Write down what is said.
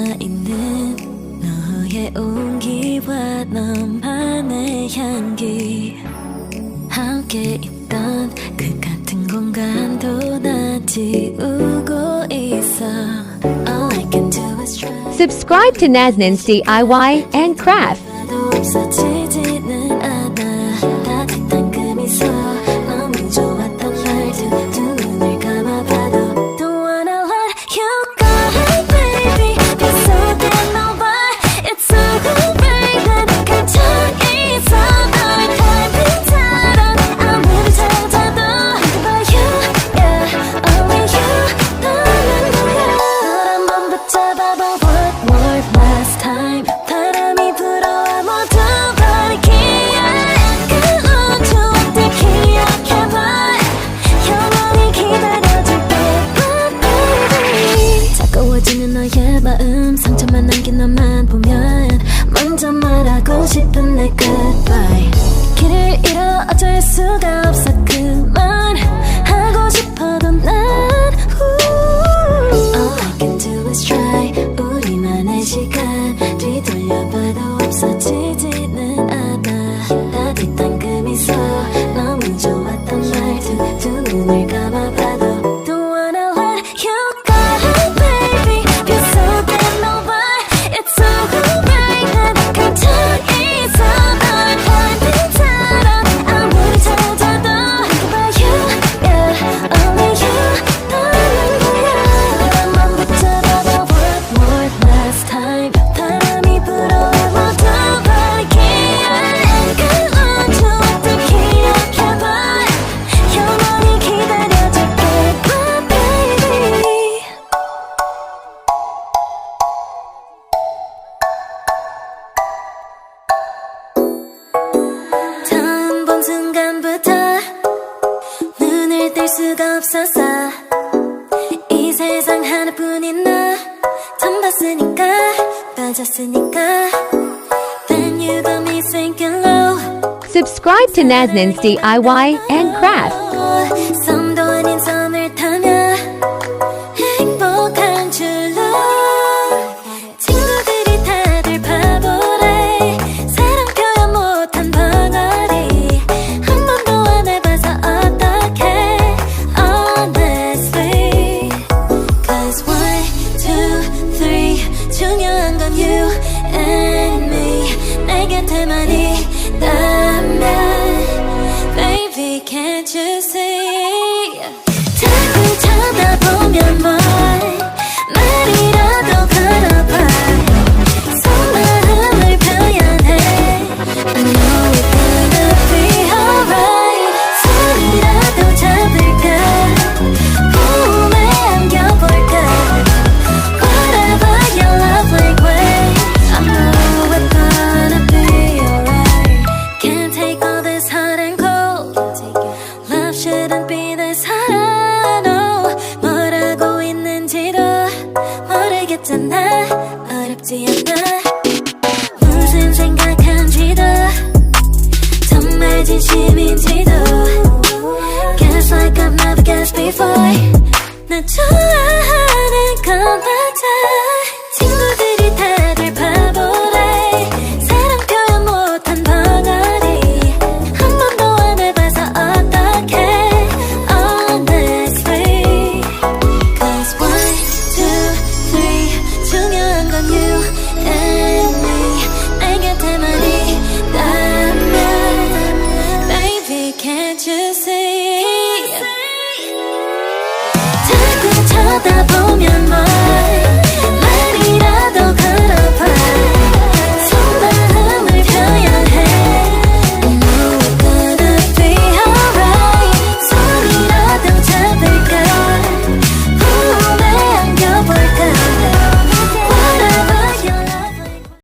남아있는 너의 온기와 너만의 향기 함께 있던 그 같은 공간도 나 지우고 있어. All I can do is try. Subscribe to Naznin's DIY and Craft. 없어지지는 않아. 따뜻한 그 미소 너무 좋았던 날 두 눈을 감아봐도 Don't wanna let you go, baby. 약속된 너와 It's so great. 난 갇혀 있어 너의 달빛처럼 아무리 찾아도 But you, yeah, only you. 너는 뭐야. 널 한번 붙잡아봐 one more last time. 바람이 불어와 모두 버리기에 그 우주한테 기억해봐. 영원히 기다려줄게, baby. 차가워지는 너의 마음 상처만 남긴 너만 보면 먼저 말하고 싶은 내 goodbye. 길을 잃어 어쩔 수가 없어 그만 하고 싶어도 난 All I can do is try. 우리만의 시간 뒤돌려봐도 없어지지는 않아. 따뜻한 그 미소 너무 좋았던 날 두 눈을 감아봐도 Don't wanna let you go, baby. 약속된 너와 It's so great. 난 갇혀 있어 너의 달빛처럼 아무리 찾아도 But you, yeah, only you. 너는 뭐야. 널 한번 붙잡아봐 one more last time. 바람이 불어와 모두 버리기에 그 우주한테 기억해봐. 영원히 기다려줄게, baby. 처음 본 순간부터 눈을 뗄 수가 없었어. 이 세상 하나뿐인 너 처음 봤으니까 빠졌으니까 Then you got me sinking low. Subscribe to Naznin's DIY and Craft. 섬도 아닌 섬을 타며 행복한 줄로 친구들이 다들 바보래. 사랑 표현 못한 벙어리 한 번도 안 해봐서 어떡해 honestly. Cause 1, 2, 3 중요한 건 you and me. 내 곁에만 있다면 Baby can't you see. 자꾸 쳐다보면 뭘 말이라도 걸어봐. 속마음을 표현해. I know it's gonna be alright. 손이라도 잡을까 몸에 안겨볼까. Whatever your love way. I know it's gonna be alright. Can't take all this hot and cold. Love shouldn't be this hard. No. 뭐라고 있는지도 모르겠잖아. 어렵지 않아. 무슨 생각한지도 정말 진심인지도 Guess like I've never guessed before. 나 좋아하는 건